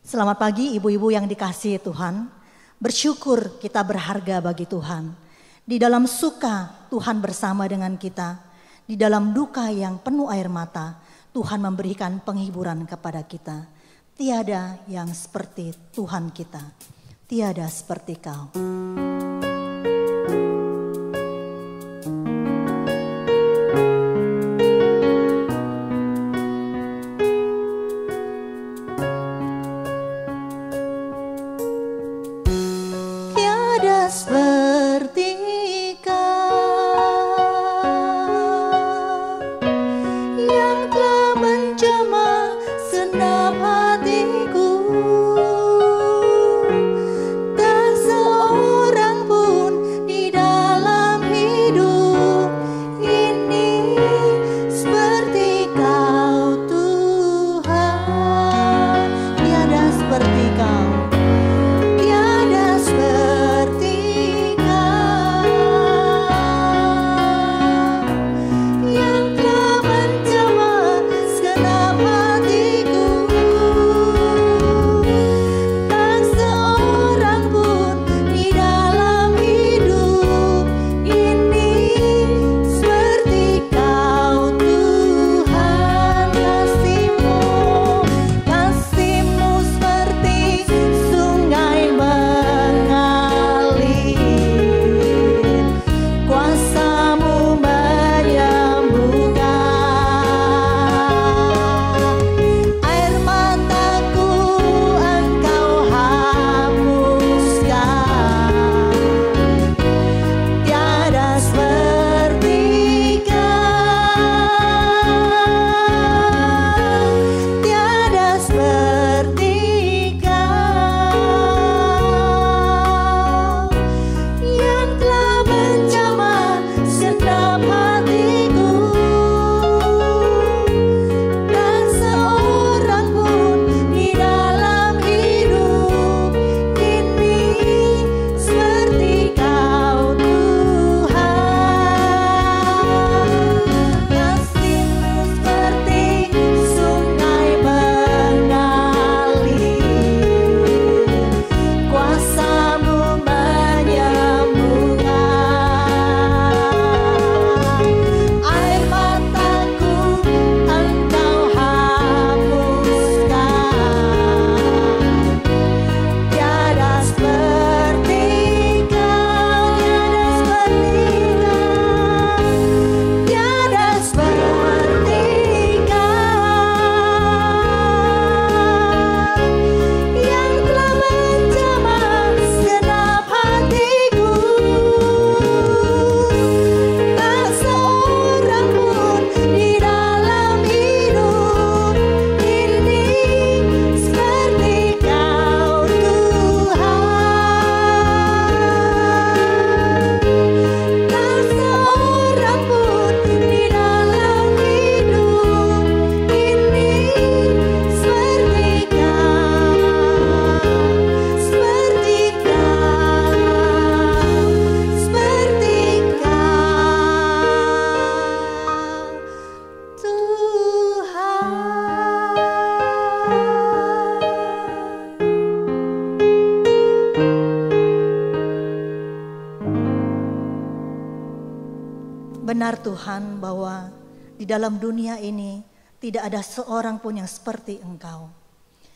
Selamat pagi ibu-ibu yang dikasihi Tuhan. Bersyukur kita berharga bagi Tuhan. Di dalam suka Tuhan bersama dengan kita. Di dalam duka yang penuh air mata Tuhan memberikan penghiburan kepada kita. Tiada yang seperti Tuhan kita. Tiada seperti Kau. Benar Tuhan bahwa di dalam dunia ini tidak ada seorang pun yang seperti Engkau.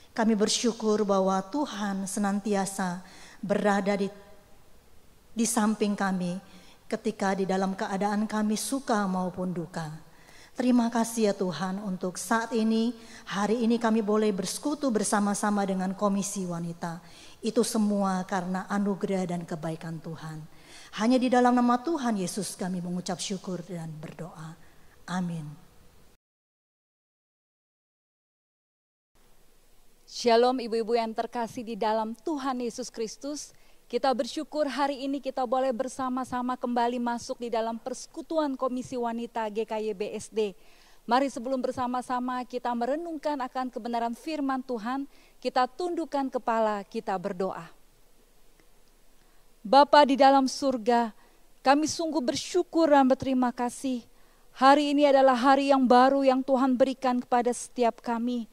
Kami bersyukur bahwa Tuhan senantiasa berada di samping kami ketika di dalam keadaan kami suka maupun duka. Terima kasih ya Tuhan untuk saat ini, hari ini kami boleh bersekutu bersama-sama dengan Komisi Wanita. Itu semua karena anugerah dan kebaikan Tuhan. Hanya di dalam nama Tuhan Yesus kami mengucap syukur dan berdoa. Amin. Shalom ibu-ibu yang terkasih di dalam Tuhan Yesus Kristus. Kita bersyukur hari ini kita boleh bersama-sama kembali masuk di dalam persekutuan Komisi Wanita GKY BSD. Mari sebelum bersama-sama kita merenungkan akan kebenaran firman Tuhan, kita tundukkan kepala, kita berdoa. Bapa di dalam surga, kami sungguh bersyukur dan berterima kasih. Hari ini adalah hari yang baru yang Tuhan berikan kepada setiap kami.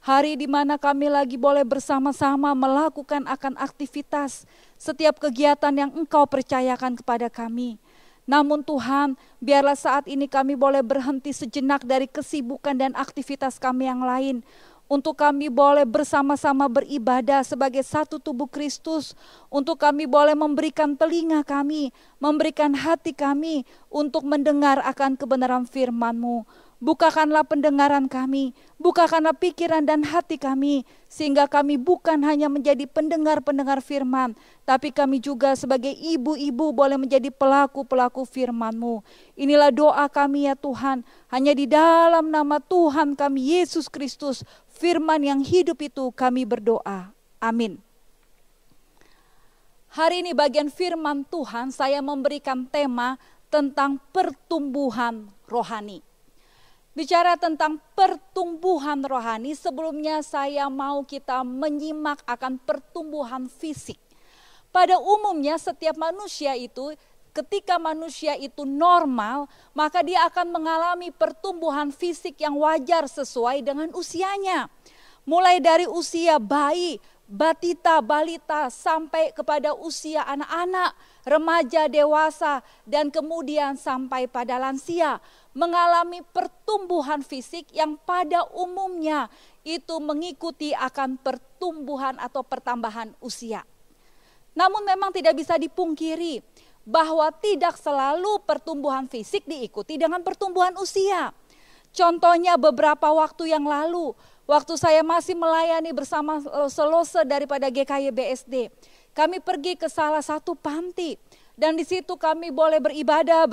Hari di mana kami lagi boleh bersama-sama melakukan akan aktivitas setiap kegiatan yang Engkau percayakan kepada kami. Namun Tuhan, biarlah saat ini kami boleh berhenti sejenak dari kesibukan dan aktivitas kami yang lain, untuk kami boleh bersama-sama beribadah sebagai satu tubuh Kristus, untuk kami boleh memberikan telinga kami, memberikan hati kami untuk mendengar akan kebenaran firman-Mu. Bukakanlah pendengaran kami, bukakanlah pikiran dan hati kami, sehingga kami bukan hanya menjadi pendengar-pendengar firman, tapi kami juga sebagai ibu-ibu boleh menjadi pelaku-pelaku firman-Mu. Inilah doa kami ya Tuhan, hanya di dalam nama Tuhan kami Yesus Kristus, firman yang hidup itu kami berdoa. Amin. Hari ini bagian firman Tuhan saya memberikan tema tentang pertumbuhan rohani. Bicara tentang pertumbuhan rohani, sebelumnya saya mau kita menyimak akan pertumbuhan fisik. Pada umumnya setiap manusia itu, ketika manusia itu normal, maka dia akan mengalami pertumbuhan fisik yang wajar sesuai dengan usianya. Mulai dari usia bayi, batita, balita, sampai kepada usia anak-anak, remaja, dewasa, dan kemudian sampai pada lansia. Mengalami pertumbuhan fisik yang pada umumnya itu mengikuti akan pertumbuhan atau pertambahan usia. Namun memang tidak bisa dipungkiri bahwa tidak selalu pertumbuhan fisik diikuti dengan pertumbuhan usia. Contohnya beberapa waktu yang lalu, waktu saya masih melayani bersama selose daripada GKY BSD, kami pergi ke salah satu panti. Dan di situ kami boleh beribadah,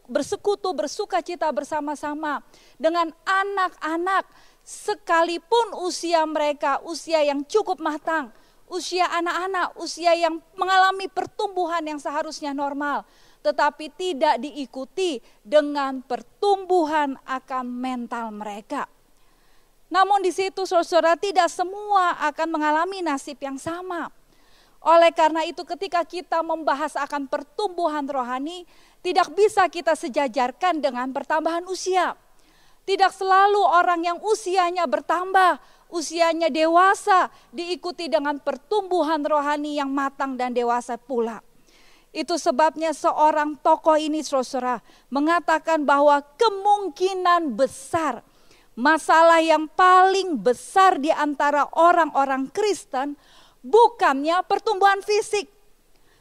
bersekutu, bersuka cita bersama-sama dengan anak-anak, sekalipun usia mereka usia yang cukup matang, usia anak-anak, usia yang mengalami pertumbuhan yang seharusnya normal, tetapi tidak diikuti dengan pertumbuhan akan mental mereka. Namun di situ saudara, tidak semua akan mengalami nasib yang sama. Oleh karena itu ketika kita membahas akan pertumbuhan rohani, tidak bisa kita sejajarkan dengan pertambahan usia. Tidak selalu orang yang usianya bertambah, usianya dewasa, diikuti dengan pertumbuhan rohani yang matang dan dewasa pula. Itu sebabnya seorang tokoh ini saudara mengatakan bahwa kemungkinan besar masalah yang paling besar di antara orang-orang Kristen bukannya pertumbuhan fisik.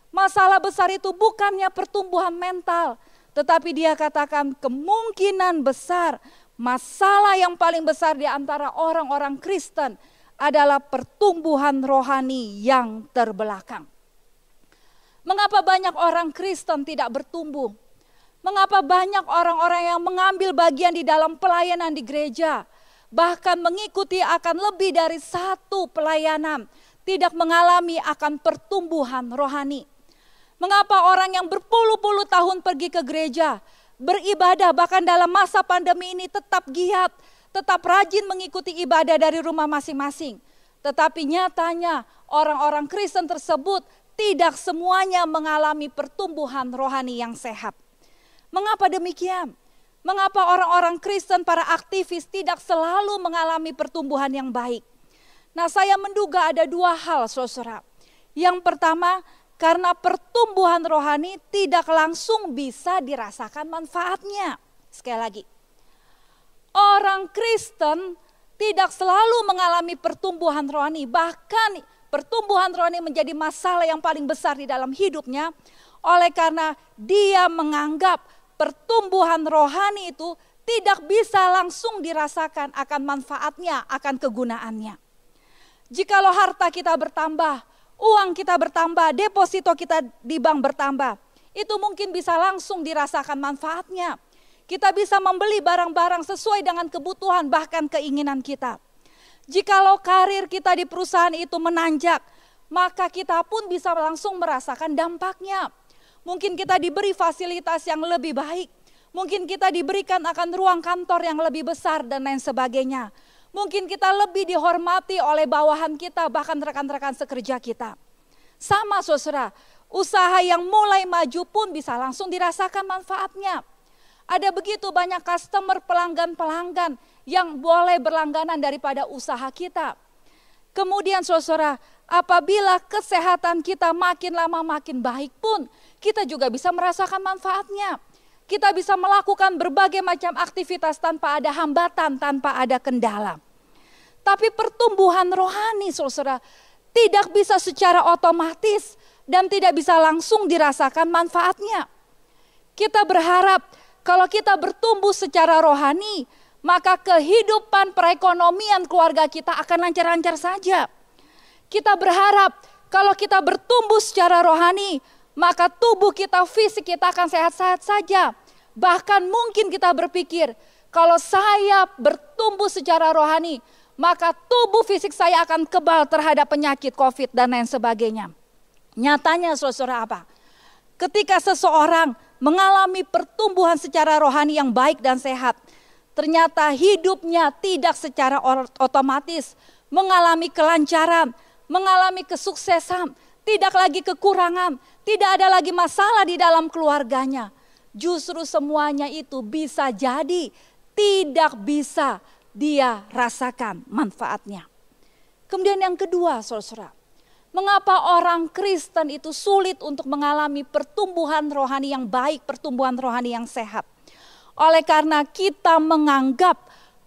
Masalah besar itu bukannya pertumbuhan mental. Tetapi dia katakan kemungkinan besar masalah yang paling besar di antara orang-orang Kristen adalah pertumbuhan rohani yang terbelakang. Mengapa banyak orang Kristen tidak bertumbuh? Mengapa banyak orang-orang yang mengambil bagian di dalam pelayanan di gereja, bahkan mengikuti akan lebih dari satu pelayanan, tidak mengalami akan pertumbuhan rohani? Mengapa orang yang berpuluh-puluh tahun pergi ke gereja, beribadah, bahkan dalam masa pandemi ini tetap giat, tetap rajin mengikuti ibadah dari rumah masing-masing, tetapi nyatanya orang-orang Kristen tersebut tidak semuanya mengalami pertumbuhan rohani yang sehat? Mengapa demikian? Mengapa orang-orang Kristen, para aktivis tidak selalu mengalami pertumbuhan yang baik? Nah, saya menduga ada dua hal saudara. Yang pertama, karena pertumbuhan rohani tidak langsung bisa dirasakan manfaatnya. Sekali lagi, orang Kristen tidak selalu mengalami pertumbuhan rohani. Bahkan pertumbuhan rohani menjadi masalah yang paling besar di dalam hidupnya. Oleh karena dia menganggap pertumbuhan rohani itu tidak bisa langsung dirasakan akan manfaatnya, akan kegunaannya. Jikalau harta kita bertambah, uang kita bertambah, deposito kita di bank bertambah, itu mungkin bisa langsung dirasakan manfaatnya. Kita bisa membeli barang-barang sesuai dengan kebutuhan bahkan keinginan kita. Jikalau karir kita di perusahaan itu menanjak, maka kita pun bisa langsung merasakan dampaknya. Mungkin kita diberi fasilitas yang lebih baik, mungkin kita diberikan akan ruang kantor yang lebih besar dan lain sebagainya. Mungkin kita lebih dihormati oleh bawahan kita, bahkan rekan-rekan sekerja kita. Sama saudara, usaha yang mulai maju pun bisa langsung dirasakan manfaatnya. Ada begitu banyak customer, pelanggan-pelanggan yang boleh berlangganan daripada usaha kita. Kemudian saudara, apabila kesehatan kita makin lama makin baik pun, kita juga bisa merasakan manfaatnya. Kita bisa melakukan berbagai macam aktivitas tanpa ada hambatan, tanpa ada kendala. Tapi pertumbuhan rohani saudara, tidak bisa secara otomatis dan tidak bisa langsung dirasakan manfaatnya. Kita berharap kalau kita bertumbuh secara rohani, maka kehidupan perekonomian keluarga kita akan lancar-lancar saja. Kita berharap kalau kita bertumbuh secara rohani, maka tubuh kita, fisik kita akan sehat-sehat saja. Bahkan mungkin kita berpikir, kalau saya bertumbuh secara rohani, maka tubuh fisik saya akan kebal terhadap penyakit COVID dan lain sebagainya. Nyatanya saudara apa? Ketika seseorang mengalami pertumbuhan secara rohani yang baik dan sehat, ternyata hidupnya tidak secara otomatis mengalami kelancaran, mengalami kesuksesan, tidak lagi kekurangan, tidak ada lagi masalah di dalam keluarganya. Justru semuanya itu bisa jadi tidak bisa dia rasakan manfaatnya. Kemudian yang kedua saudara, mengapa orang Kristen itu sulit untuk mengalami pertumbuhan rohani yang baik, pertumbuhan rohani yang sehat? Oleh karena kita menganggap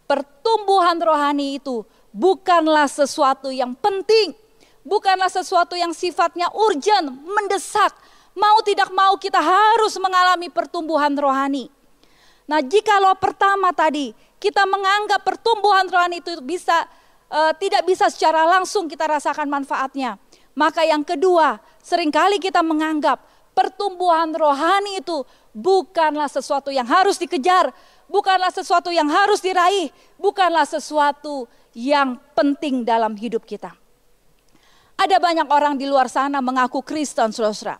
pertumbuhan rohani itu bukanlah sesuatu yang penting, bukanlah sesuatu yang sifatnya urgent, mendesak. Mau tidak mau kita harus mengalami pertumbuhan rohani. Nah, jikalau pertama tadi kita menganggap pertumbuhan rohani itu tidak bisa secara langsung kita rasakan manfaatnya, maka yang kedua, seringkali kita menganggap pertumbuhan rohani itu bukanlah sesuatu yang harus dikejar, bukanlah sesuatu yang harus diraih, bukanlah sesuatu yang penting dalam hidup kita. Ada banyak orang di luar sana mengaku Kristen, saudara,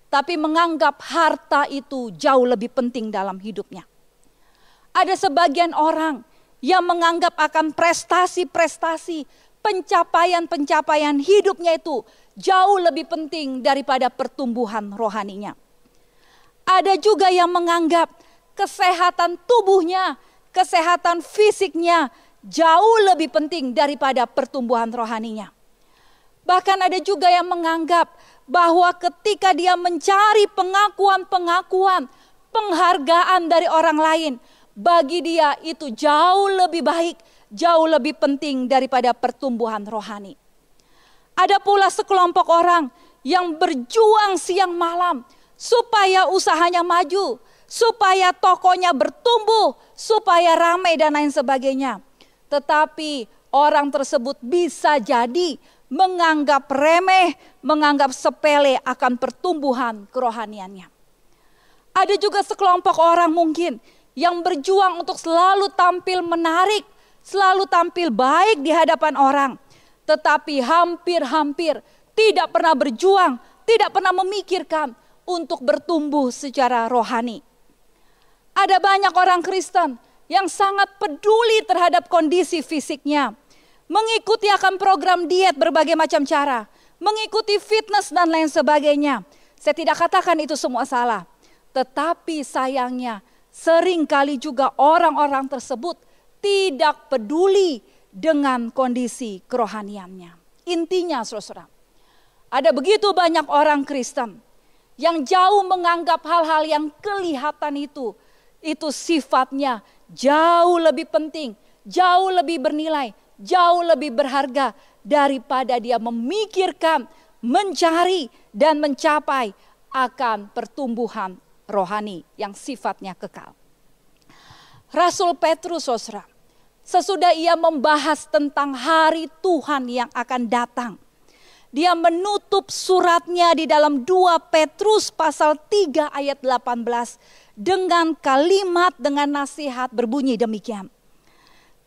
tapi menganggap harta itu jauh lebih penting dalam hidupnya. Ada sebagian orang yang menganggap akan prestasi-prestasi, pencapaian-pencapaian hidupnya itu jauh lebih penting daripada pertumbuhan rohaninya. Ada juga yang menganggap kesehatan tubuhnya, kesehatan fisiknya jauh lebih penting daripada pertumbuhan rohaninya. Bahkan ada juga yang menganggap bahwa ketika dia mencari pengakuan-pengakuan, penghargaan dari orang lain, bagi dia itu jauh lebih baik, jauh lebih penting daripada pertumbuhan rohani. Ada pula sekelompok orang yang berjuang siang malam supaya usahanya maju, supaya tokonya bertumbuh, supaya ramai dan lain sebagainya. Tetapi orang tersebut bisa jadi menganggap remeh, menganggap sepele akan pertumbuhan kerohaniannya. Ada juga sekelompok orang mungkin yang berjuang untuk selalu tampil menarik, selalu tampil baik di hadapan orang. Tetapi hampir-hampir tidak pernah berjuang, tidak pernah memikirkan untuk bertumbuh secara rohani. Ada banyak orang Kristen yang sangat peduli terhadap kondisi fisiknya. Mengikuti akan program diet berbagai macam cara. Mengikuti fitness dan lain sebagainya. Saya tidak katakan itu semua salah. Tetapi sayangnya seringkali juga orang-orang tersebut tidak peduli dengan kondisi kerohaniannya. Intinya saudara, ada begitu banyak orang Kristen yang jauh menganggap hal-hal yang kelihatan itu sifatnya jauh lebih penting, jauh lebih bernilai, jauh lebih berharga daripada dia memikirkan, mencari dan mencapai akan pertumbuhan rohani yang sifatnya kekal. Rasul Petrus saudara, sesudah ia membahas tentang hari Tuhan yang akan datang, dia menutup suratnya di dalam 2 Petrus pasal 3 ayat 18 dengan kalimat, dengan nasihat berbunyi demikian.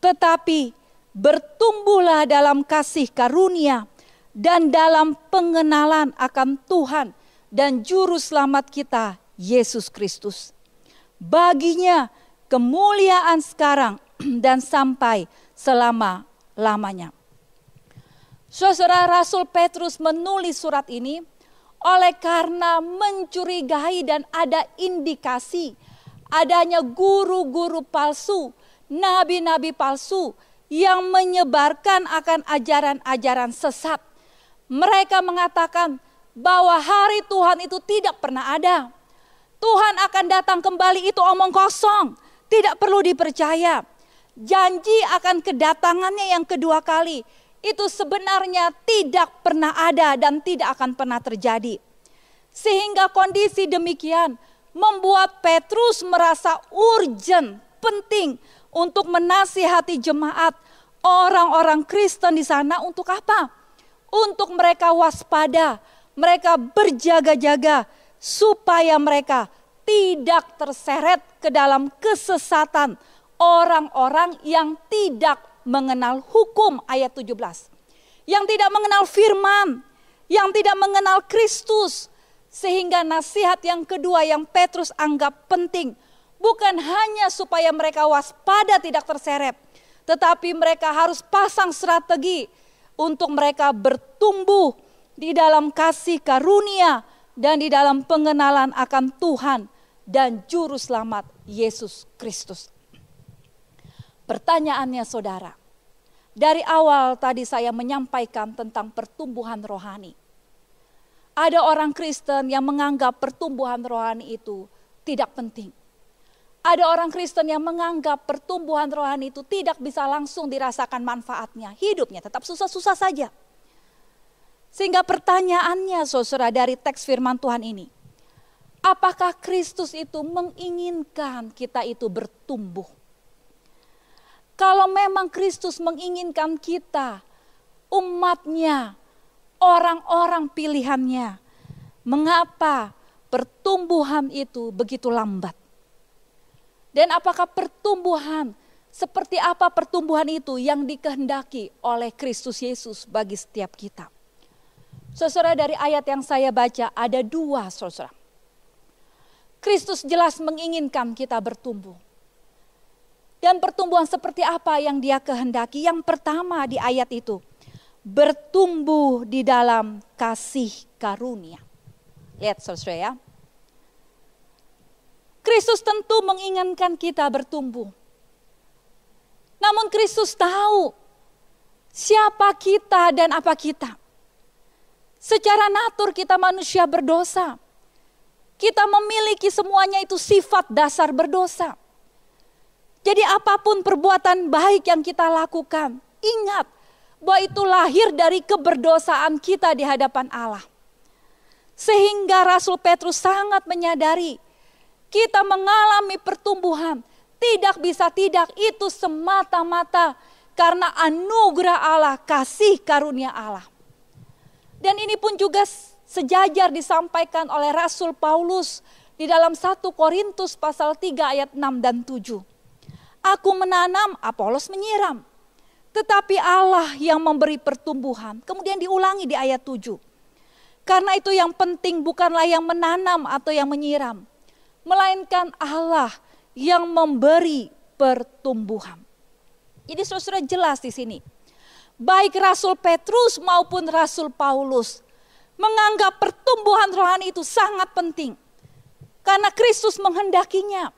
Tetapi bertumbuhlah dalam kasih karunia dan dalam pengenalan akan Tuhan dan Juru Selamat kita, Yesus Kristus. Baginya kemuliaan sekarang dan sampai selama-lamanya. Saudara, Rasul Petrus menulis surat ini oleh karena mencurigai dan ada indikasi adanya guru-guru palsu, nabi-nabi palsu yang menyebarkan akan ajaran-ajaran sesat. Mereka mengatakan bahwa hari Tuhan itu tidak pernah ada. Tuhan akan datang kembali itu omong kosong, tidak perlu dipercaya. Janji akan kedatangannya yang kedua kali itu sebenarnya tidak pernah ada dan tidak akan pernah terjadi. Sehingga kondisi demikian membuat Petrus merasa urgent, penting untuk menasihati jemaat orang-orang Kristen di sana. Untuk apa? Untuk mereka waspada, mereka berjaga-jaga supaya mereka tidak terseret ke dalam kesesatan orang-orang yang tidak mengenal hukum, ayat 17. Yang tidak mengenal firman, yang tidak mengenal Kristus. Sehingga nasihat yang kedua yang Petrus anggap penting, bukan hanya supaya mereka waspada tidak terseret, tetapi mereka harus pasang strategi untuk mereka bertumbuh di dalam kasih karunia dan di dalam pengenalan akan Tuhan dan Juru Selamat Yesus Kristus. Pertanyaannya saudara, dari awal tadi saya menyampaikan tentang pertumbuhan rohani. Ada orang Kristen yang menganggap pertumbuhan rohani itu tidak penting. Ada orang Kristen yang menganggap pertumbuhan rohani itu tidak bisa langsung dirasakan manfaatnya. Hidupnya tetap susah-susah saja. Sehingga pertanyaannya saudara dari teks firman Tuhan ini. Apakah Kristus itu menginginkan kita itu bertumbuh? Kalau memang Kristus menginginkan kita, umatnya, orang-orang pilihannya, mengapa pertumbuhan itu begitu lambat? Dan apakah pertumbuhan, seperti apa pertumbuhan itu yang dikehendaki oleh Kristus Yesus bagi setiap kita? Saudara, dari ayat yang saya baca ada dua, saudara. Kristus jelas menginginkan kita bertumbuh. Dan pertumbuhan seperti apa yang Dia kehendaki? Yang pertama di ayat itu, bertumbuh di dalam kasih karunia. Lihat saudara ya. Kristus tentu menginginkan kita bertumbuh. Namun Kristus tahu siapa kita dan apa kita. Secara natur kita manusia berdosa. Kita memiliki semuanya itu sifat dasar berdosa. Jadi apapun perbuatan baik yang kita lakukan, ingat bahwa itu lahir dari keberdosaan kita di hadapan Allah. Sehingga Rasul Petrus sangat menyadari kita mengalami pertumbuhan. Tidak bisa tidak, itu semata-mata karena anugerah Allah, kasih karunia Allah. Dan ini pun juga sejajar disampaikan oleh Rasul Paulus di dalam 1 Korintus pasal 3 ayat 6 dan 7. Aku menanam, Apolos menyiram. Tetapi Allah yang memberi pertumbuhan. Kemudian diulangi di ayat 7. Karena itu yang penting bukanlah yang menanam atau yang menyiram. Melainkan Allah yang memberi pertumbuhan. Jadi saudara jelas di sini. Baik Rasul Petrus maupun Rasul Paulus menganggap pertumbuhan rohani itu sangat penting. Karena Kristus menghendakinya.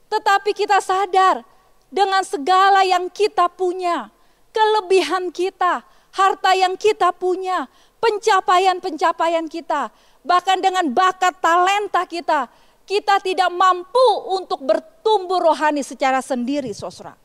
Tetapi kita sadar dengan segala yang kita punya, kelebihan kita, harta yang kita punya, pencapaian-pencapaian kita, bahkan dengan bakat talenta kita, kita tidak mampu untuk bertumbuh rohani secara sendiri, saudara.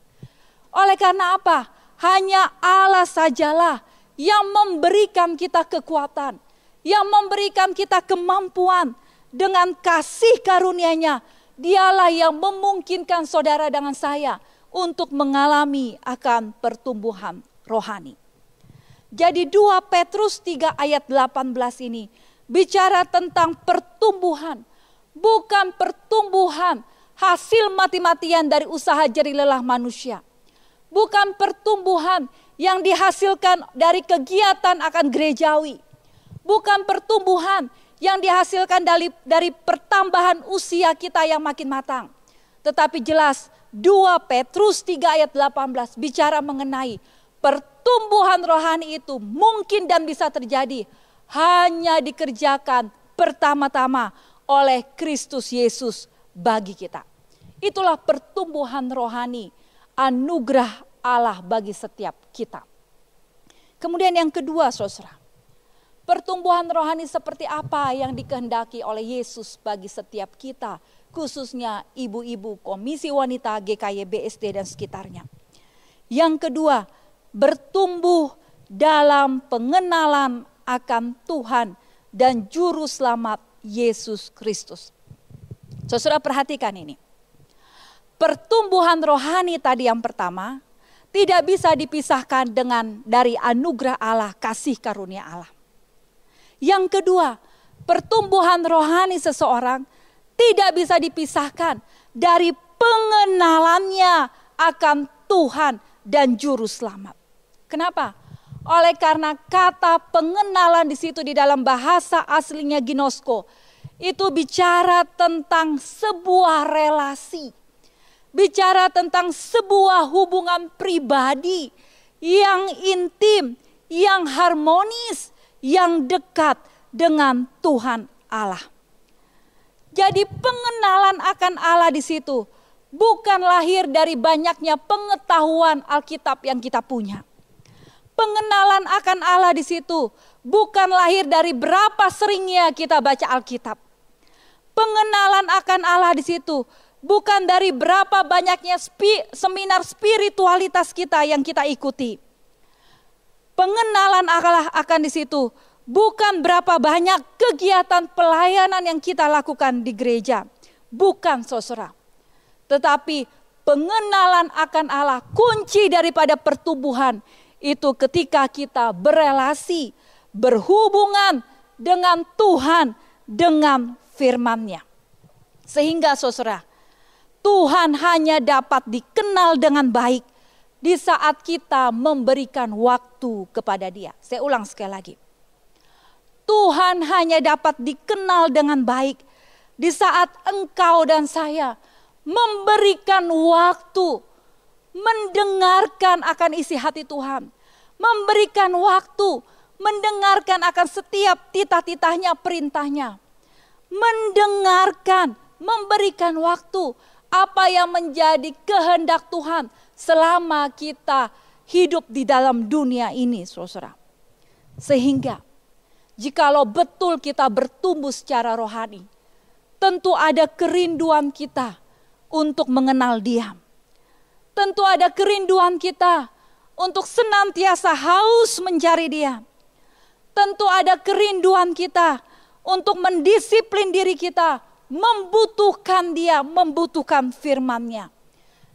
Oleh karena apa? Hanya Allah sajalah yang memberikan kita kekuatan, yang memberikan kita kemampuan dengan kasih karunia-Nya. Dialah yang memungkinkan saudara dengan saya untuk mengalami akan pertumbuhan rohani. Jadi 2 Petrus 3 ayat 18 ini bicara tentang pertumbuhan. Bukan pertumbuhan hasil mati-matian dari usaha jerih lelah manusia. Bukan pertumbuhan yang dihasilkan dari kegiatan akan gerejawi. Bukan pertumbuhan yang dihasilkan dari pertambahan usia kita yang makin matang. Tetapi jelas 2 Petrus 3 ayat 18 bicara mengenai pertumbuhan rohani itu mungkin dan bisa terjadi hanya dikerjakan pertama-tama oleh Kristus Yesus bagi kita. Itulah pertumbuhan rohani, anugerah Allah bagi setiap kita. Kemudian yang kedua, saudara, pertumbuhan rohani seperti apa yang dikehendaki oleh Yesus bagi setiap kita, khususnya ibu-ibu Komisi Wanita GKY BSD dan sekitarnya. Yang kedua, bertumbuh dalam pengenalan akan Tuhan dan Juru Selamat Yesus Kristus. Saudara perhatikan ini. Pertumbuhan rohani tadi yang pertama tidak bisa dipisahkan dari anugerah Allah, kasih karunia Allah. Yang kedua, pertumbuhan rohani seseorang tidak bisa dipisahkan dari pengenalannya akan Tuhan dan Juru Selamat. Kenapa? Oleh karena kata pengenalan di situ di dalam bahasa aslinya ginosko, itu bicara tentang sebuah relasi. Bicara tentang sebuah hubungan pribadi yang intim, yang harmonis, yang dekat dengan Tuhan Allah. Jadi pengenalan akan Allah di situ bukan lahir dari banyaknya pengetahuan Alkitab yang kita punya. Pengenalan akan Allah di situ bukan lahir dari berapa seringnya kita baca Alkitab. Pengenalan akan Allah di situ bukan dari berapa banyaknya seminar spiritualitas kita yang kita ikuti. Pengenalan Allah akan di situ bukan berapa banyak kegiatan pelayanan yang kita lakukan di gereja. Bukan, saudara. Tetapi pengenalan akan Allah, kunci daripada pertumbuhan itu ketika kita berelasi, berhubungan dengan Tuhan, dengan firman-Nya. Sehingga saudara, Tuhan hanya dapat dikenal dengan baik di saat kita memberikan waktu kepada Dia. Saya ulang sekali lagi. Tuhan hanya dapat dikenal dengan baik di saat engkau dan saya memberikan waktu, mendengarkan akan isi hati Tuhan. Memberikan waktu, mendengarkan akan setiap titah-titahnya, perintahnya. Mendengarkan, memberikan waktu. Apa yang menjadi kehendak Tuhan selama kita hidup di dalam dunia ini, saudara. Sehingga jikalau betul kita bertumbuh secara rohani, tentu ada kerinduan kita untuk mengenal Dia. Tentu ada kerinduan kita untuk senantiasa haus mencari Dia. Tentu ada kerinduan kita untuk mendisiplin diri kita, membutuhkan Dia, membutuhkan firman-Nya.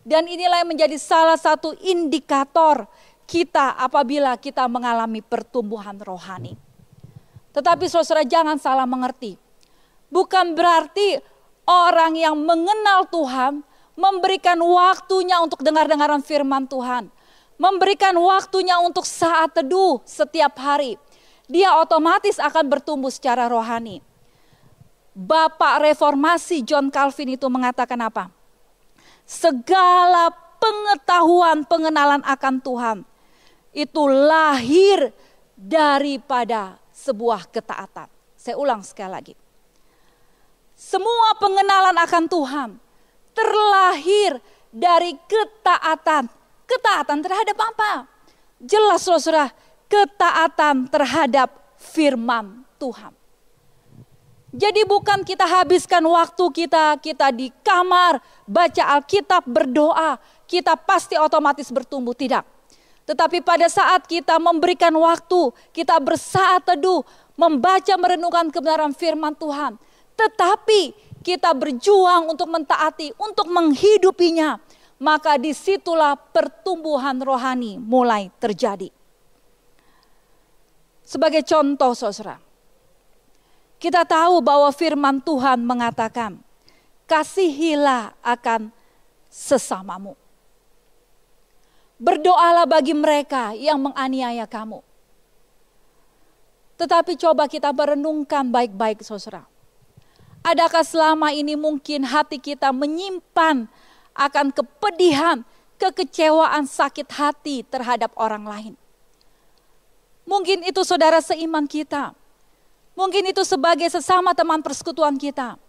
Dan inilah yang menjadi salah satu indikator kita apabila kita mengalami pertumbuhan rohani. Tetapi saudara jangan salah mengerti. Bukan berarti orang yang mengenal Tuhan memberikan waktunya untuk dengar-dengaran firman Tuhan. Memberikan waktunya untuk saat teduh setiap hari. Dia otomatis akan bertumbuh secara rohani. Bapak reformasi John Calvin itu mengatakan apa? Segala pengetahuan pengenalan akan Tuhan itu lahir daripada sebuah ketaatan. Saya ulang sekali lagi. Semua pengenalan akan Tuhan terlahir dari ketaatan. Ketaatan terhadap apa? Jelas saudara, ketaatan terhadap firman Tuhan. Jadi bukan kita habiskan waktu kita di kamar, baca Alkitab, berdoa, kita pasti otomatis bertumbuh, tidak. Tetapi pada saat kita memberikan waktu, kita bersaat teduh, membaca merenungkan kebenaran firman Tuhan. Tetapi kita berjuang untuk mentaati, untuk menghidupinya. Maka disitulah pertumbuhan rohani mulai terjadi. Sebagai contoh saudara, kita tahu bahwa firman Tuhan mengatakan, kasihilah akan sesamamu. Berdoalah bagi mereka yang menganiaya kamu. Tetapi coba kita merenungkan baik-baik saudara. Adakah selama ini mungkin hati kita menyimpan akan kepedihan, kekecewaan, sakit hati terhadap orang lain? Mungkin itu saudara seiman kita. Mungkin itu sebagai sesama teman persekutuan kita.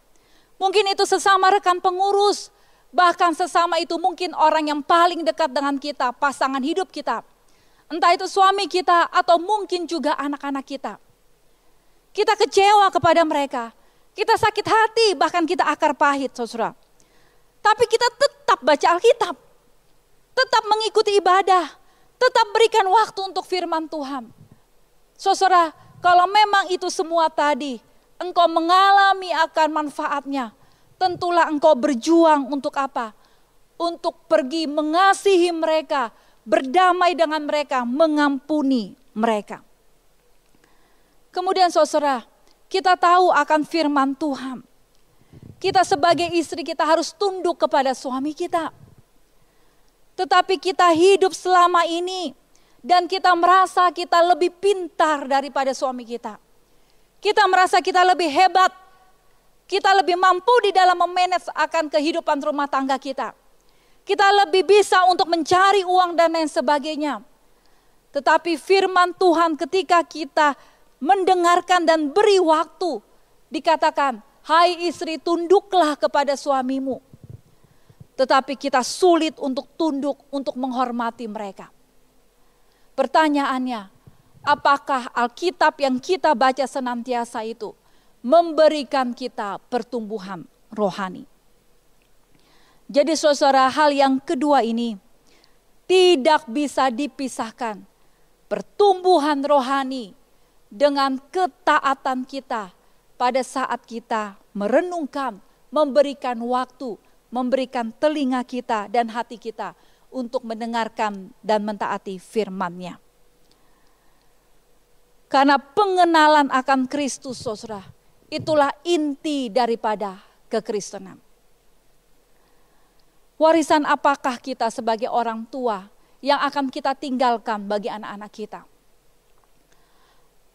Mungkin itu sesama rekan pengurus, bahkan sesama itu mungkin orang yang paling dekat dengan kita, pasangan hidup kita. Entah itu suami kita atau mungkin juga anak-anak kita. Kita kecewa kepada mereka, kita sakit hati, bahkan kita akar pahit, saudara. Tapi kita tetap baca Alkitab, tetap mengikuti ibadah, tetap berikan waktu untuk firman Tuhan. Saudara, kalau memang itu semua tadi, engkau mengalami akan manfaatnya, tentulah engkau berjuang untuk apa? Untuk pergi mengasihi mereka, berdamai dengan mereka, mengampuni mereka. Kemudian saudara, kita tahu akan firman Tuhan. Kita sebagai istri kita harus tunduk kepada suami kita. Tetapi kita hidup selama ini dan kita merasa kita lebih pintar daripada suami kita. Kita merasa kita lebih hebat. Kita lebih mampu di dalam memanage akan kehidupan rumah tangga kita. Kita lebih bisa untuk mencari uang dan lain sebagainya. Tetapi firman Tuhan ketika kita mendengarkan dan beri waktu, dikatakan, hai istri, tunduklah kepada suamimu. Tetapi kita sulit untuk tunduk, untuk menghormati mereka. Pertanyaannya, apakah Alkitab yang kita baca senantiasa itu memberikan kita pertumbuhan rohani? Jadi saudara, hal yang kedua ini tidak bisa dipisahkan. Pertumbuhan rohani dengan ketaatan kita pada saat kita merenungkan, memberikan waktu, memberikan telinga kita dan hati kita untuk mendengarkan dan mentaati firman-Nya. Karena pengenalan akan Kristus, saudara, itulah inti daripada kekristenan. Warisan apakah kita sebagai orang tua yang akan kita tinggalkan bagi anak-anak kita?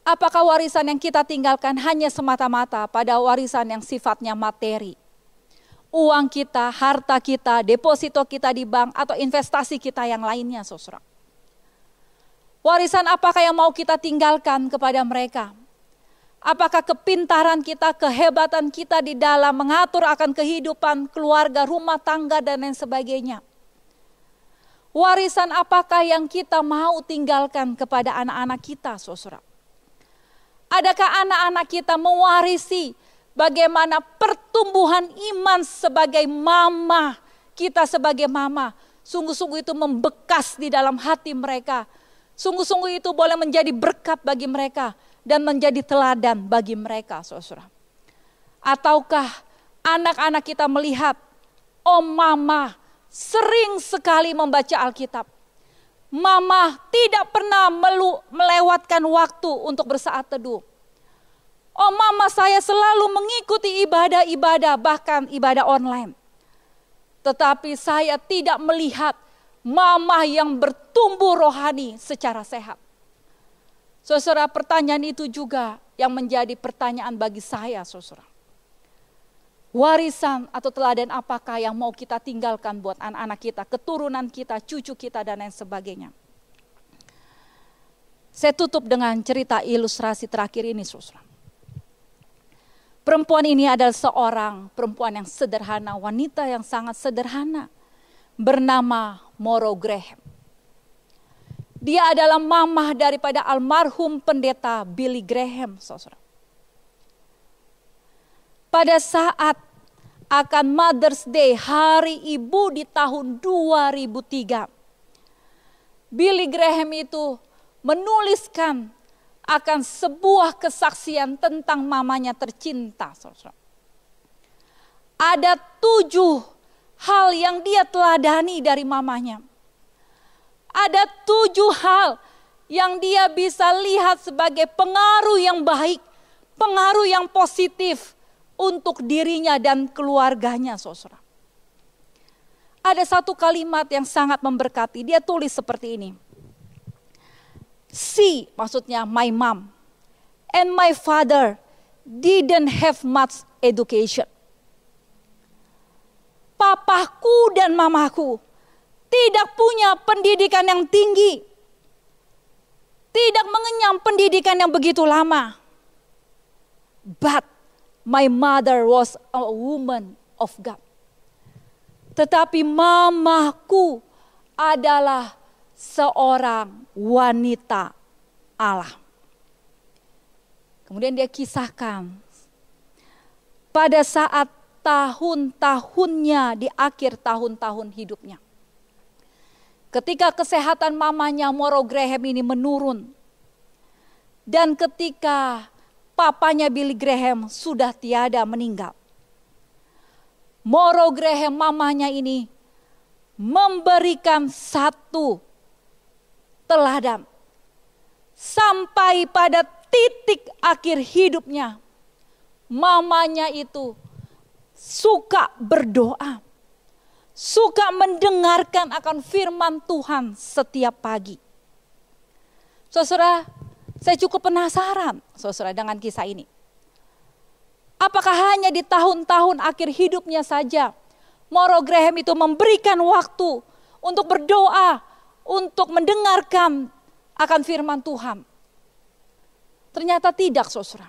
Apakah warisan yang kita tinggalkan hanya semata-mata pada warisan yang sifatnya materi? Uang kita, harta kita, deposito kita di bank, atau investasi kita yang lainnya, saudara. Warisan apakah yang mau kita tinggalkan kepada mereka? Apakah kepintaran kita, kehebatan kita di dalam mengatur akan kehidupan keluarga, rumah tangga, dan lain sebagainya? Warisan apakah yang kita mau tinggalkan kepada anak-anak kita, saudara? Adakah anak-anak kita mewarisi bagaimana pertumbuhan iman sebagai mama, kita sebagai mama, sungguh-sungguh itu membekas di dalam hati mereka. Sungguh-sungguh itu boleh menjadi berkat bagi mereka dan menjadi teladan bagi mereka, saudara. Ataukah anak-anak kita melihat, oh mama sering sekali membaca Alkitab. Mama tidak pernah melewatkan waktu untuk bersaat teduh. Oh mama saya selalu mengikuti ibadah-ibadah, bahkan ibadah online. Tetapi saya tidak melihat mama yang bertumbuh rohani secara sehat. Saudara, pertanyaan itu juga yang menjadi pertanyaan bagi saya, saudara. Warisan atau teladan apakah yang mau kita tinggalkan buat anak-anak kita, keturunan kita, cucu kita, dan lain sebagainya. Saya tutup dengan cerita ilustrasi terakhir ini, saudara. Perempuan ini adalah seorang perempuan yang sederhana, wanita yang sangat sederhana, bernama Moro Graham. Dia adalah mamah daripada almarhum pendeta Billy Graham, saudara. Pada saat akan Mother's Day, hari ibu di tahun 2003, Billy Graham itu menuliskan akan sebuah kesaksian tentang mamanya tercinta, saudara. Ada 7 hal yang dia teladani dari mamanya. Ada 7 hal yang dia bisa lihat sebagai pengaruh yang baik, pengaruh yang positif untuk dirinya dan keluarganya, saudara. Ada satu kalimat yang sangat memberkati, dia tulis seperti ini. She, maksudnya my mom, and my father didn't have much education. Papaku dan mamaku tidak punya pendidikan yang tinggi, tidak mengenyam pendidikan yang begitu lama. But My mother was a woman of God. Tetapi mamaku adalah seorang wanita Allah. Kemudian dia kisahkan pada saat tahun-tahunnya di akhir tahun-tahun hidupnya. Ketika kesehatan mamanya Moro Graham ini menurun. Dan ketika papanya Billy Graham sudah tiada meninggal. Moro Graham mamanya ini memberikan satu teladan. Sampai pada titik akhir hidupnya, mamanya itu suka berdoa, suka mendengarkan akan firman Tuhan setiap pagi. Saudara, saya cukup penasaran, saudara, dengan kisah ini. Apakah hanya di tahun-tahun akhir hidupnya saja Moro Graham itu memberikan waktu untuk berdoa, untuk mendengarkan akan firman Tuhan? Ternyata tidak, saudara.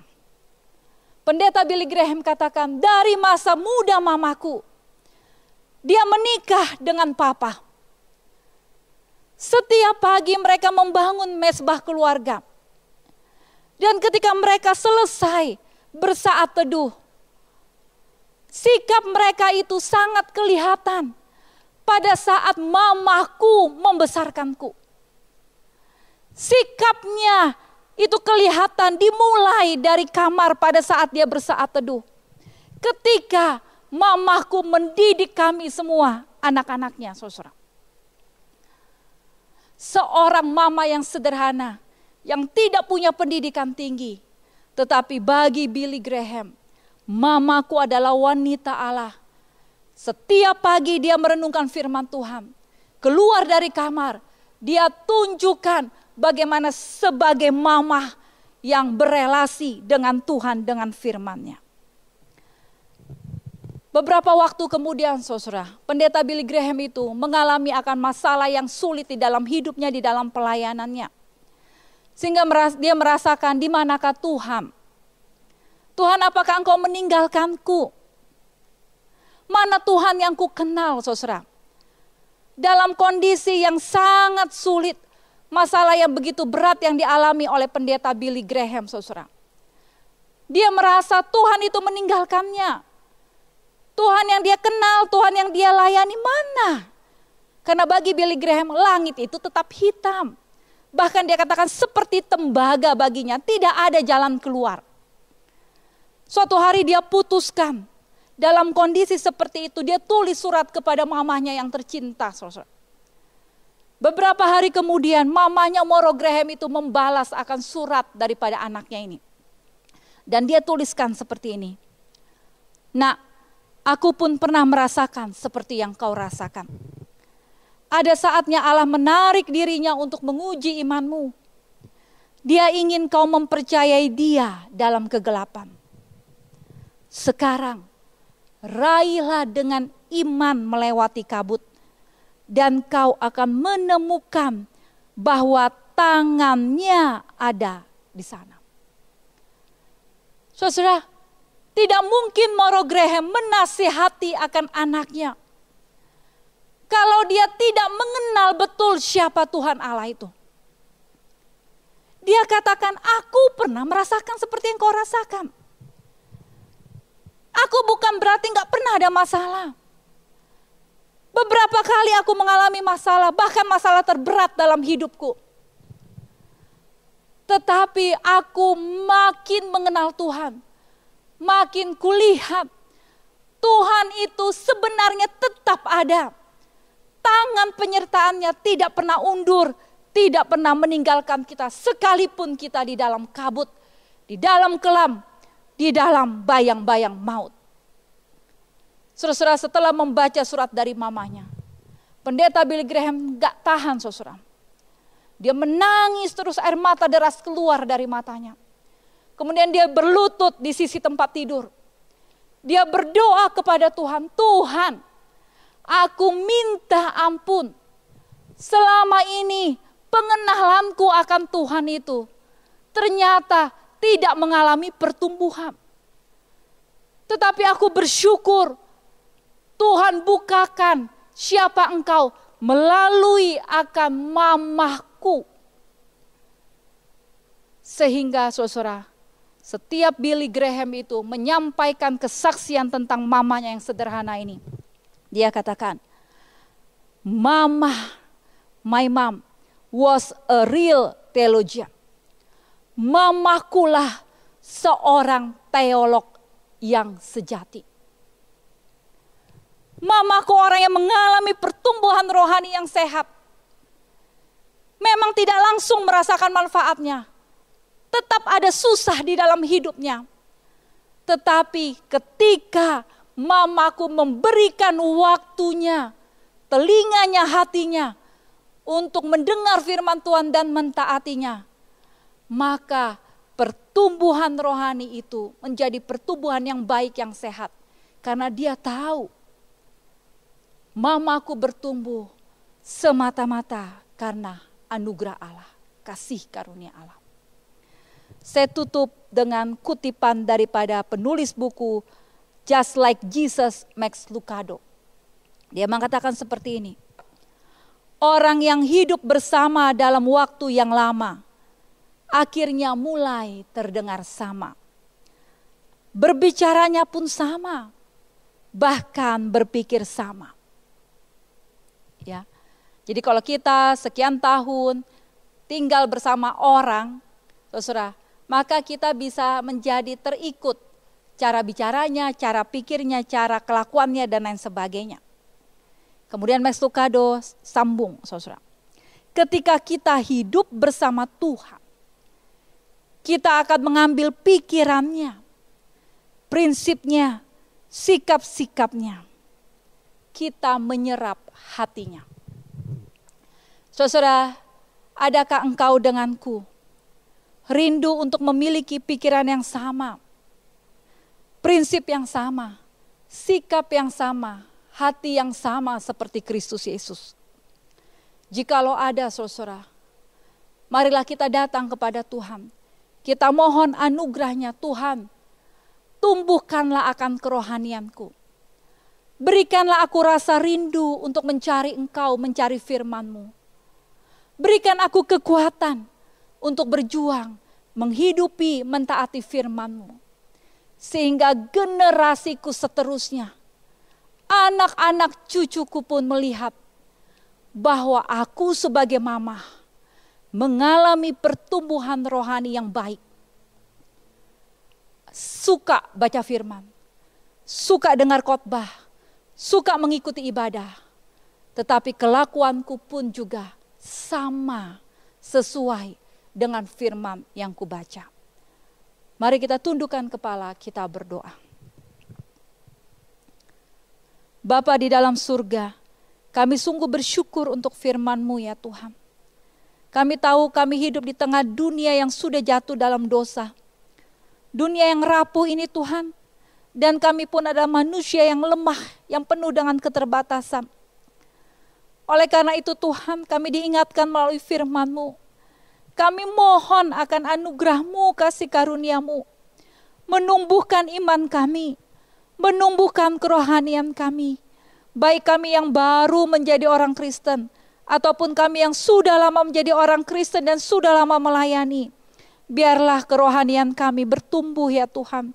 Pendeta Billy Graham katakan, dari masa muda mamaku, dia menikah dengan papa. Setiap pagi mereka membangun mezbah keluarga. Dan ketika mereka selesai bersaat teduh, sikap mereka itu sangat kelihatan pada saat mamaku membesarkanku. Sikapnya itu kelihatan dimulai dari kamar pada saat dia bersaat teduh. Ketika mamaku mendidik kami semua anak-anaknya, saudara. Seorang mama yang sederhana, yang tidak punya pendidikan tinggi. Tetapi bagi Billy Graham, mamaku adalah wanita Allah. Setiap pagi dia merenungkan firman Tuhan. Keluar dari kamar, dia tunjukkan bagaimana sebagai mama yang berelasi dengan Tuhan dengan firman-Nya. Beberapa waktu kemudian, saudara, pendeta Billy Graham itu mengalami akan masalah yang sulit di dalam hidupnya, di dalam pelayanannya. Sehingga dia merasakan, di manakah Tuhan? Tuhan, apakah Engkau meninggalkanku? Mana Tuhan yang ku kenal, saudara? Dalam kondisi yang sangat sulit, masalah yang begitu berat yang dialami oleh pendeta Billy Graham, saudara. Dia merasa Tuhan itu meninggalkannya. Tuhan yang dia kenal, Tuhan yang dia layani mana? Karena bagi Billy Graham, langit itu tetap hitam. Bahkan dia katakan seperti tembaga baginya, tidak ada jalan keluar. Suatu hari dia putuskan, dalam kondisi seperti itu dia tulis surat kepada mamanya yang tercinta, saudara. Beberapa hari kemudian mamanya Moro Graham itu membalas akan surat daripada anaknya ini. Dan dia tuliskan seperti ini. Nak, aku pun pernah merasakan seperti yang kau rasakan. Ada saatnya Allah menarik dirinya untuk menguji imanmu. Dia ingin kau mempercayai Dia dalam kegelapan. Sekarang, raihlah dengan iman melewati kabut. Dan kau akan menemukan bahwa tangannya ada di sana. Saudara, tidak mungkin Moro Graham menasihati akan anaknya kalau dia tidak mengenal betul siapa Tuhan Allah itu. Dia katakan, aku pernah merasakan seperti yang kau rasakan. Aku bukan berarti gak pernah ada masalah. Beberapa kali aku mengalami masalah, bahkan masalah terberat dalam hidupku. Tetapi aku makin mengenal Tuhan. Makin kulihat Tuhan itu sebenarnya tetap ada. Tangan penyertaannya tidak pernah undur, tidak pernah meninggalkan kita. Sekalipun kita di dalam kabut, di dalam kelam, di dalam bayang-bayang maut. Saudara, setelah membaca surat dari mamanya, pendeta Billy Graham gak tahan, saudara. Dia menangis terus, air mata deras keluar dari matanya. Kemudian dia berlutut di sisi tempat tidur. Dia berdoa kepada Tuhan, Tuhan, aku minta ampun. Selama ini pengenalanku akan Tuhan itu ternyata tidak mengalami pertumbuhan. Tetapi aku bersyukur Tuhan bukakan siapa engkau melalui akan mamahku. Sehingga saudara, setiap Billy Graham itu menyampaikan kesaksian tentang mamanya yang sederhana ini. Dia katakan, my mom was a real theologian. Mamakulah seorang teolog yang sejati. Mamaku orang yang mengalami pertumbuhan rohani yang sehat. Memang tidak langsung merasakan manfaatnya. Tetap ada susah di dalam hidupnya. Tetapi ketika mamaku memberikan waktunya, telinganya, hatinya untuk mendengar firman Tuhan dan mentaatinya, maka pertumbuhan rohani itu menjadi pertumbuhan yang baik, yang sehat. Karena dia tahu mamaku bertumbuh semata-mata karena anugerah Allah, kasih karunia Allah. Saya tutup dengan kutipan daripada penulis buku Just Like Jesus, Max Lucado. Dia mengatakan seperti ini. Orang yang hidup bersama dalam waktu yang lama, akhirnya mulai terdengar sama. Berbicaranya pun sama, bahkan berpikir sama. Ya. Jadi kalau kita sekian tahun tinggal bersama orang, saudara, maka kita bisa menjadi terikut cara bicaranya, cara pikirnya, cara kelakuannya, dan lain sebagainya. Kemudian Max Lucado sambung, saudara. Ketika kita hidup bersama Tuhan, kita akan mengambil pikirannya, prinsipnya, sikap-sikapnya. Kita menyerap hatinya. Saudara, adakah engkau denganku rindu untuk memiliki pikiran yang sama, prinsip yang sama, sikap yang sama, hati yang sama seperti Kristus Yesus? Jikalau ada, saudara, marilah kita datang kepada Tuhan. Kita mohon anugerahnya, Tuhan, tumbuhkanlah akan kerohanianku. Berikanlah aku rasa rindu untuk mencari Engkau, mencari firman-Mu. Berikan aku kekuatan untuk berjuang, menghidupi, mentaati firman-Mu. Sehingga generasiku seterusnya, anak-anak cucuku pun melihat bahwa aku sebagai mamah mengalami pertumbuhan rohani yang baik. Suka baca firman, suka dengar khotbah, suka mengikuti ibadah. Tetapi kelakuanku pun juga sama, sesuai dengan firman yang kubaca. Mari kita tundukkan kepala, kita berdoa. Bapa di dalam surga, kami sungguh bersyukur untuk firman-Mu ya Tuhan. Kami tahu kami hidup di tengah dunia yang sudah jatuh dalam dosa. Dunia yang rapuh ini Tuhan. Dan kami pun adalah manusia yang lemah, yang penuh dengan keterbatasan. Oleh karena itu Tuhan, kami diingatkan melalui firman-Mu. Kami mohon akan anugerah-Mu, kasih karunia-Mu. Menumbuhkan iman kami. Menumbuhkan kerohanian kami. Baik kami yang baru menjadi orang Kristen, ataupun kami yang sudah lama menjadi orang Kristen dan sudah lama melayani. Biarlah kerohanian kami bertumbuh ya Tuhan.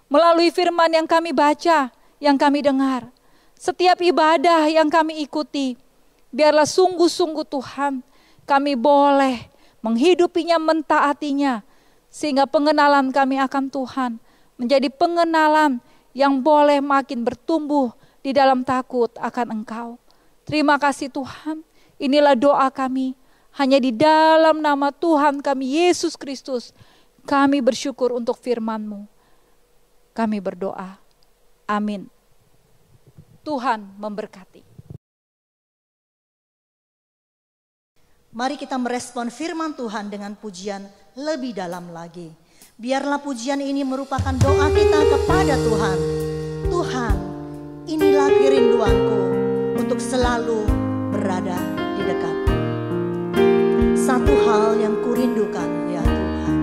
Melalui firman yang kami baca, yang kami dengar. Setiap ibadah yang kami ikuti. Biarlah sungguh-sungguh Tuhan, kami boleh menghidupinya, mentaatinya. Sehingga pengenalan kami akan Tuhan menjadi pengenalan yang boleh makin bertumbuh di dalam takut akan Engkau. Terima kasih Tuhan, inilah doa kami. Hanya di dalam nama Tuhan kami Yesus Kristus, kami bersyukur untuk firman-Mu. Kami berdoa. Amin. Tuhan memberkati. Mari kita merespon firman Tuhan dengan pujian lebih dalam lagi. Biarlah pujian ini merupakan doa kita kepada Tuhan. Tuhan, inilah kerinduanku untuk selalu berada di dekat. Satu hal yang kurindukan ya Tuhan.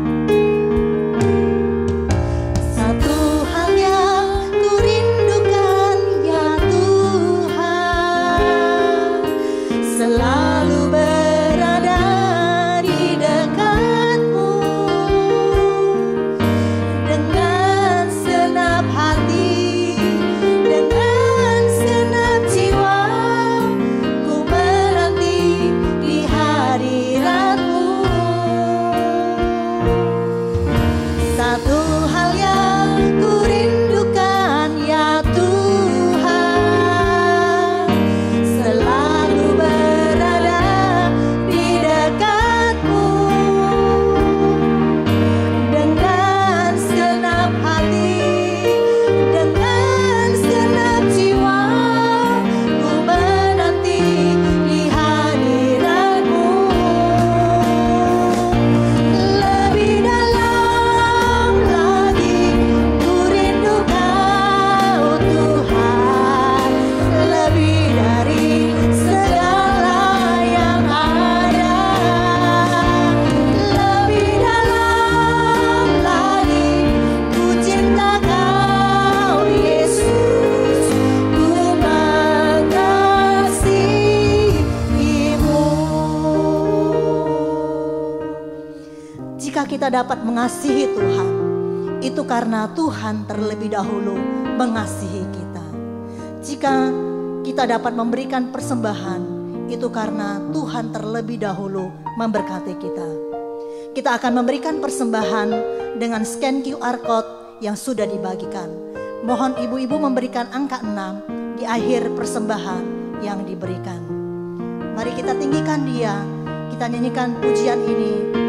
Satu hal yang selalu berada di dekatmu. Dengan senap hati, dengan senap jiwa, ku menanti di hadiratmu. Satu hal yang ku rindukan ya Tuhan, selalu berada di dekatmu. Dengan senap hati, dengan senap jiwa, ku menanti di hadiratmu. Lebih dalam lagi ku rindu Kau Tuhan, lebih dari segala yang ada. Lebih dalam lagi ku cinta Kau Yesus, ku mengasihimu. Jika kita dapat mengasihi Tuhan, itu karena Tuhan terlebih dahulu mengasihi kita. Jika kita dapat memberikan persembahan, itu karena Tuhan terlebih dahulu memberkati kita. Kita akan memberikan persembahan dengan scan QR Code yang sudah dibagikan. Mohon ibu-ibu memberikan angka 6 di akhir persembahan yang diberikan. Mari kita tinggikan Dia, kita nyanyikan pujian ini.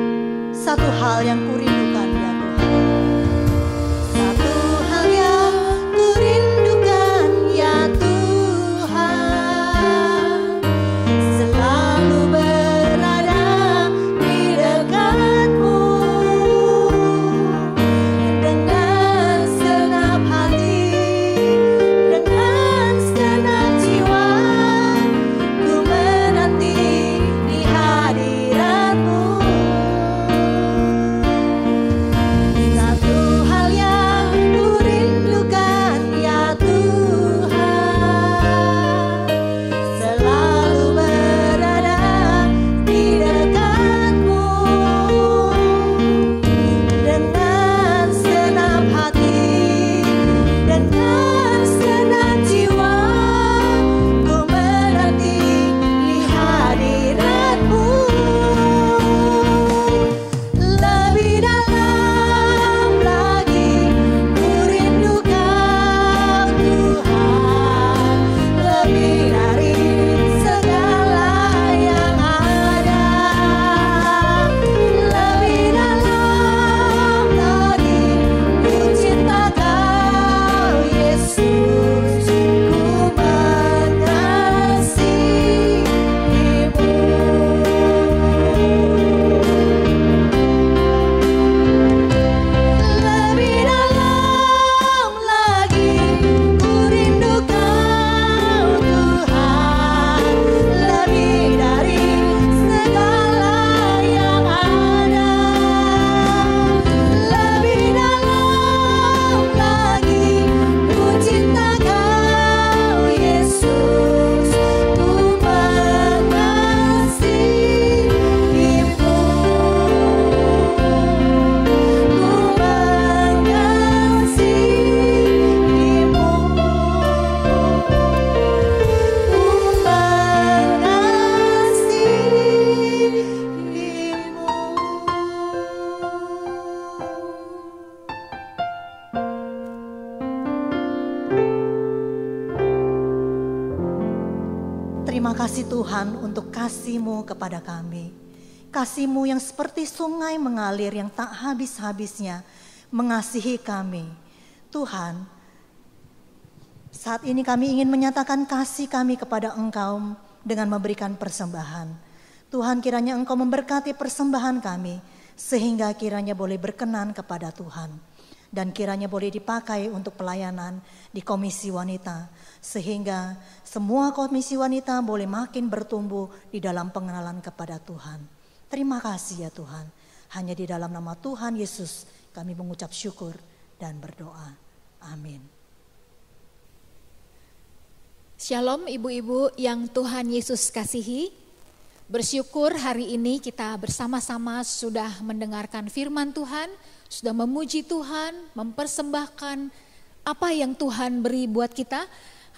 Satu hal yang kurindukan ya Tuhan. Satu hal yang kurindukan ya Tuhan, selalu berada di dekatmu. Dengan senap hati, dengan senap jiwa, ku menanti di hadiratmu. Satu hal yang kurindukan ya Tuhan, selalu berada di dekatmu. Dengan senap hati, dengan senap jiwa, ku menanti di hadiratmu. Lebih dalam lagi ku rindu Kau Tuhan, lebih dari segala yang ada. Lebih dalam lagi ku cinta Kau Yesus, ku mengasihimu. Lebih dalam lagi ku rindu Kau Tuhan, lebih dari segala yang ada. Lebih dalam lagi ku cinta Kau Yesus, ku mengasihimu. Ku Terima kasih Tuhan untuk kasih-Mu kepada kami. Kasih-Mu yang seperti sungai mengalir yang tak habis-habisnya mengasihi kami. Tuhan, saat ini kami ingin menyatakan kasih kami kepada Engkau dengan memberikan persembahan. Tuhan, kiranya Engkau memberkati persembahan kami sehingga kiranya boleh berkenan kepada Tuhan. Dan kiranya boleh dipakai untuk pelayanan di Komisi Wanita. Sehingga semua komisi wanita boleh makin bertumbuh di dalam pengenalan kepada Tuhan. Terima kasih ya Tuhan. Hanya di dalam nama Tuhan Yesus kami mengucap syukur dan berdoa. Amin. Shalom ibu-ibu yang Tuhan Yesus kasihi. Bersyukur hari ini kita bersama-sama sudah mendengarkan firman Tuhan, sudah memuji Tuhan, mempersembahkan apa yang Tuhan beri buat kita.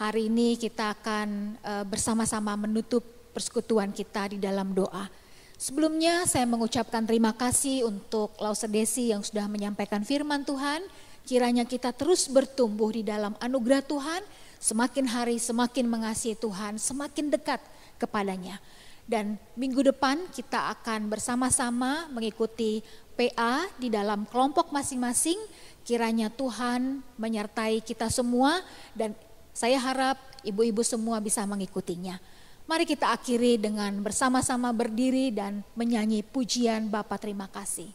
Hari ini kita akan bersama-sama menutup persekutuan kita di dalam doa. Sebelumnya saya mengucapkan terima kasih untuk Lause Desi yang sudah menyampaikan firman Tuhan. Kiranya kita terus bertumbuh di dalam anugerah Tuhan, semakin hari semakin mengasihi Tuhan, semakin dekat kepadanya. Dan minggu depan kita akan bersama-sama mengikuti PA di dalam kelompok masing-masing. Kiranya Tuhan menyertai kita semua dan saya harap ibu-ibu semua bisa mengikutinya. Mari kita akhiri dengan bersama-sama berdiri dan menyanyi pujian Bapa terima kasih.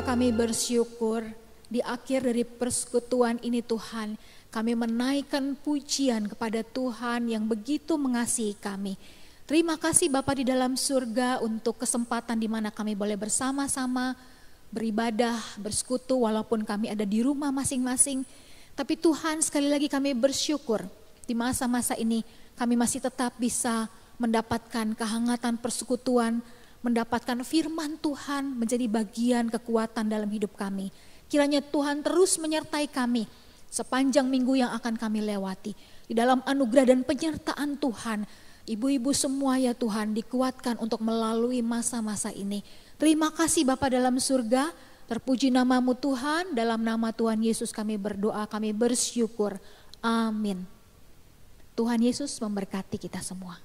Kami bersyukur di akhir dari persekutuan ini Tuhan, kami menaikkan pujian kepada Tuhan yang begitu mengasihi kami. Terima kasih Bapa di dalam surga untuk kesempatan di mana kami boleh bersama-sama beribadah, bersekutu walaupun kami ada di rumah masing-masing. Tapi Tuhan sekali lagi kami bersyukur di masa-masa ini kami masih tetap bisa mendapatkan kehangatan persekutuan, mendapatkan firman Tuhan menjadi bagian kekuatan dalam hidup kami. Kiranya Tuhan terus menyertai kami sepanjang minggu yang akan kami lewati. Di dalam anugerah dan penyertaan Tuhan, ibu-ibu semua ya Tuhan dikuatkan untuk melalui masa-masa ini. Terima kasih Bapa dalam surga, terpuji namamu Tuhan, dalam nama Tuhan Yesus kami berdoa, kami bersyukur. Amin. Tuhan Yesus memberkati kita semua.